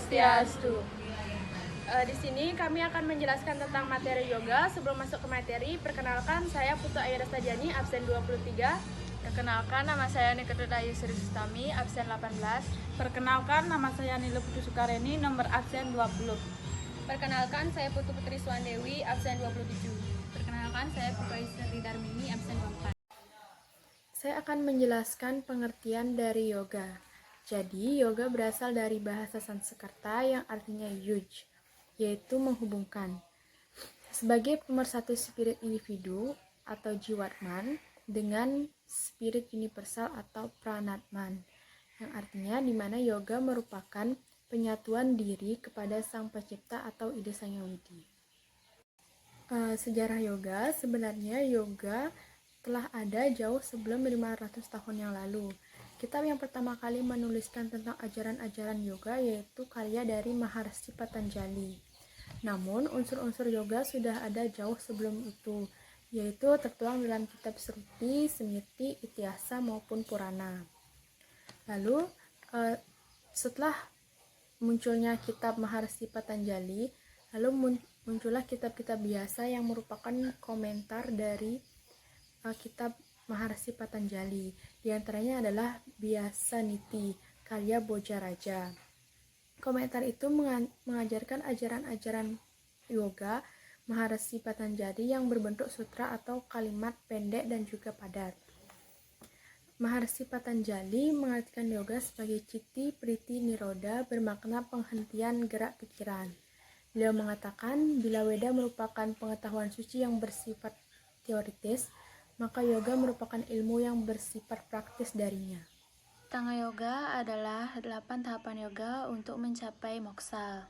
Swastiastu. Di sini kami akan menjelaskan tentang materi yoga. Sebelum masuk ke materi, perkenalkan saya Putu Ayu Rastajani, absen 23. Perkenalkan, nama saya Nikita Ayu Sri Sustami, absen 18. Perkenalkan, nama saya Nila Putri Sukareni, nomor absen 20. Perkenalkan, saya Putu Putri Suwandewi, absen 27. Perkenalkan, saya Putu Ayu Darmini, absen 24. Saya akan menjelaskan pengertian dari yoga. Jadi, yoga berasal dari bahasa Sanskerta yang artinya yuj, yaitu menghubungkan. Sebagai pemersatu spirit individu atau jiwatman dengan spirit universal atau pranatman, yang artinya di mana yoga merupakan penyatuan diri kepada sang pencipta atau ide sang yang widi. Sejarah yoga, sebenarnya yoga telah ada jauh sebelum 500 tahun yang lalu. Kitab yang pertama kali menuliskan tentang ajaran-ajaran yoga yaitu karya dari Maharshi Patanjali. Namun, unsur-unsur yoga sudah ada jauh sebelum itu, yaitu tertuang dalam kitab Sruti, Smriti, Itiasa maupun Purana. Lalu, setelah munculnya kitab Maharshi Patanjali, lalu muncullah kitab-kitab biasa yang merupakan komentar dari kitab Maharshi Patanjali. Di antaranya adalah Byasaniti, karya Bojaraja. Komentar itu mengajarkan ajaran-ajaran yoga Maharshi Patanjali yang berbentuk sutra atau kalimat pendek dan juga padat. Maharshi Patanjali mengartikan yoga sebagai citi priti niroda, bermakna penghentian gerak pikiran. Beliau mengatakan, bila Weda merupakan pengetahuan suci yang bersifat teoritis, maka yoga merupakan ilmu yang bersifat praktis darinya. Astanga Yoga adalah 8 tahapan yoga untuk mencapai moksa.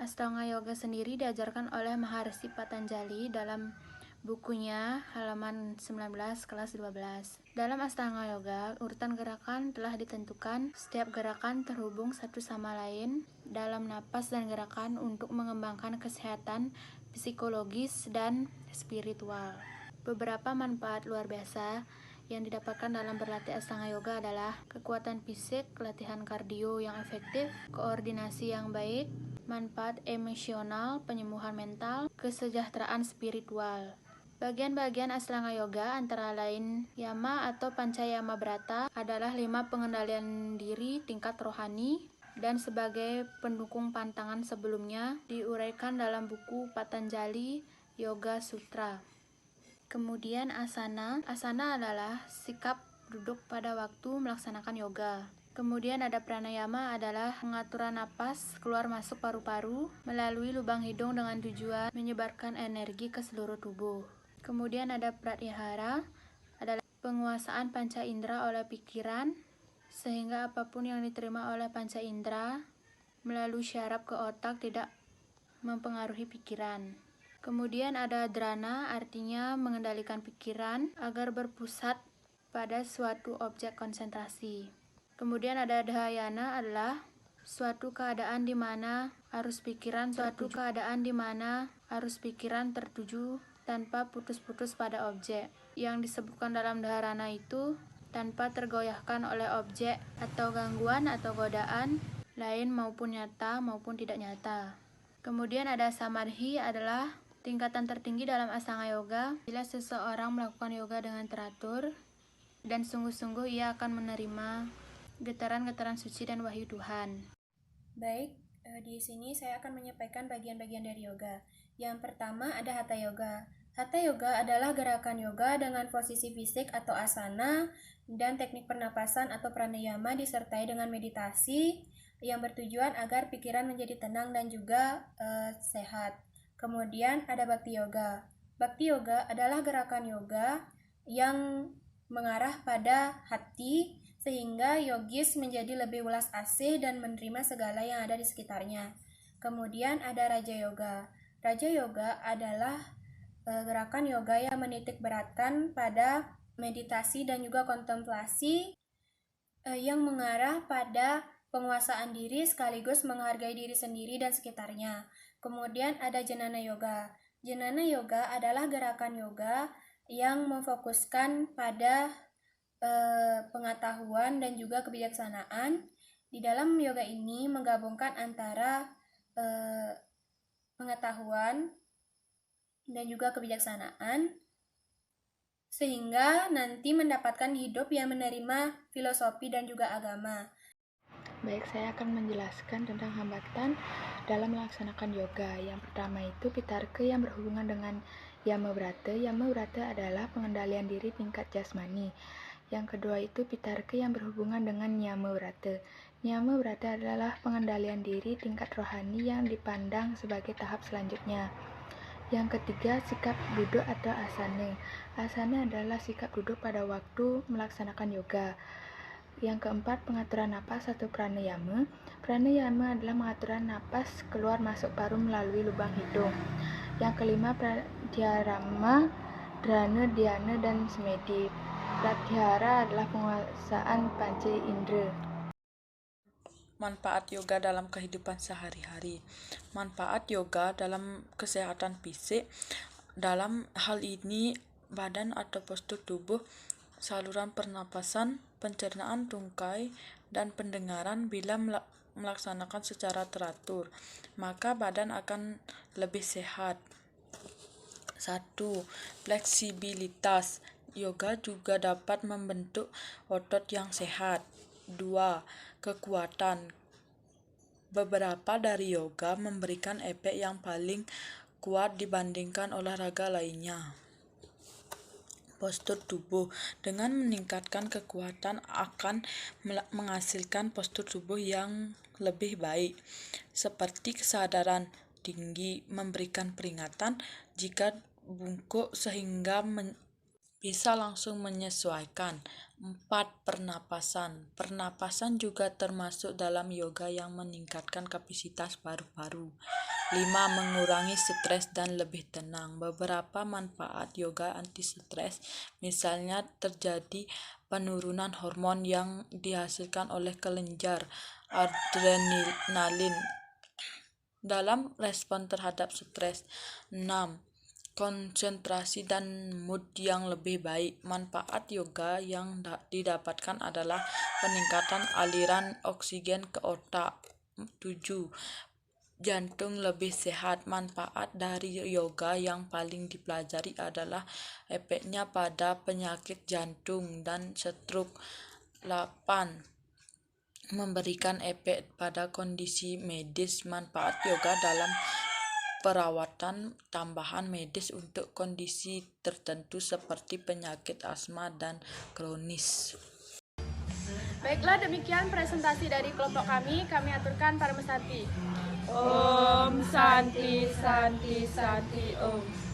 Astanga Yoga sendiri diajarkan oleh Maharshi Patanjali dalam bukunya halaman 19 kelas 12. Dalam Astanga Yoga, urutan gerakan telah ditentukan. Setiap gerakan terhubung satu sama lain dalam napas dan gerakan untuk mengembangkan kesehatan psikologis dan spiritual. Beberapa manfaat luar biasa yang didapatkan dalam berlatih Astanga Yoga adalah kekuatan fisik, latihan kardio yang efektif, koordinasi yang baik, manfaat emosional, penyembuhan mental, kesejahteraan spiritual. Bagian-bagian Astanga Yoga antara lain Yama atau Pancayama Brata adalah 5 pengendalian diri tingkat rohani dan sebagai pendukung pantangan sebelumnya diuraikan dalam buku Patanjali Yoga Sutra. Kemudian asana adalah sikap duduk pada waktu melaksanakan yoga. Kemudian ada pranayama adalah pengaturan napas keluar masuk paru-paru melalui lubang hidung dengan tujuan menyebarkan energi ke seluruh tubuh. Kemudian ada pratyahara adalah penguasaan panca indera oleh pikiran sehingga apapun yang diterima oleh panca indera melalui syaraf ke otak tidak mempengaruhi pikiran. Kemudian ada dhrana, artinya mengendalikan pikiran agar berpusat pada suatu objek konsentrasi. Kemudian ada dhyana adalah suatu keadaan di mana arus pikiran tertuju tanpa putus-putus pada objek. Yang disebutkan dalam dharana itu tanpa tergoyahkan oleh objek atau gangguan atau godaan lain maupun nyata maupun tidak nyata. Kemudian ada samadhi adalah tingkatan tertinggi dalam Astanga Yoga. Bila seseorang melakukan yoga dengan teratur dan sungguh-sungguh, ia akan menerima getaran-getaran suci dan wahyu Tuhan. Baik, di sini saya akan menyampaikan bagian-bagian dari yoga. Yang pertama ada Hatha Yoga. Hatha Yoga adalah gerakan yoga dengan posisi fisik atau asana dan teknik pernapasan atau pranayama disertai dengan meditasi yang bertujuan agar pikiran menjadi tenang dan juga sehat. Kemudian ada Bhakti Yoga. Bhakti Yoga adalah gerakan yoga yang mengarah pada hati sehingga yogis menjadi lebih welas asih dan menerima segala yang ada di sekitarnya. Kemudian ada Raja Yoga. Raja Yoga adalah gerakan yoga yang menitik beratkan pada meditasi dan juga kontemplasi yang mengarah pada penguasaan diri sekaligus menghargai diri sendiri dan sekitarnya. Kemudian ada Jnana Yoga. Jnana Yoga adalah gerakan yoga yang memfokuskan pada pengetahuan dan juga kebijaksanaan Di dalam yoga ini menggabungkan antara pengetahuan dan juga kebijaksanaan, sehingga nanti mendapatkan hidup yang menerima filosofi dan juga agama. Baik, saya akan menjelaskan tentang hambatan dalam melaksanakan yoga. Yang pertama itu Pitarka yang berhubungan dengan Yama Brata. Yama Brata adalah pengendalian diri tingkat jasmani. Yang kedua itu Pitarka yang berhubungan dengan Nyama Brata. Nyama Brata adalah pengendalian diri tingkat rohani yang dipandang sebagai tahap selanjutnya. Yang ketiga, sikap duduk atau asana. Asana adalah sikap duduk pada waktu melaksanakan yoga. Yang keempat, pengaturan napas atau pranayama. Pranayama adalah pengaturan napas keluar masuk paru melalui lubang hidung. Yang kelima, pratyahara, dharana, dhyana, dan semedi. Pratyahara adalah penguasaan panca indera. Manfaat yoga dalam kehidupan sehari-hari. Manfaat yoga dalam kesehatan fisik. Dalam hal ini, badan atau postur tubuh, saluran pernapasan, pencernaan tungkai, dan pendengaran bila melaksanakan secara teratur, maka badan akan lebih sehat. 1. Fleksibilitas. Yoga juga dapat membentuk otot yang sehat. 2. Kekuatan. Beberapa dari yoga memberikan efek yang paling kuat dibandingkan olahraga lainnya. Postur tubuh. Dengan meningkatkan kekuatan akan menghasilkan postur tubuh yang lebih baik, seperti kesadaran tinggi, memberikan peringatan jika bungkuk sehingga bisa langsung menyesuaikan. 4. Pernapasan. Pernapasan juga termasuk dalam yoga yang meningkatkan kapasitas paru-paru. 5. Mengurangi stres dan lebih tenang. Beberapa manfaat yoga anti-stres, misalnya terjadi penurunan hormon yang dihasilkan oleh kelenjar adrenalin dalam respon terhadap stres. 6. Konsentrasi dan mood yang lebih baik. Manfaat yoga yang didapatkan adalah peningkatan aliran oksigen ke otak. 7. Jantung lebih sehat. Manfaat dari yoga yang paling dipelajari adalah efeknya pada penyakit jantung dan stroke. 8. Memberikan efek pada kondisi medis. Manfaat yoga dalam perawatan tambahan medis untuk kondisi tertentu seperti penyakit asma dan kronis. Baiklah, demikian presentasi dari kelompok kami. Kami aturkan para Mesanti. Om Santi Santi Santi Om.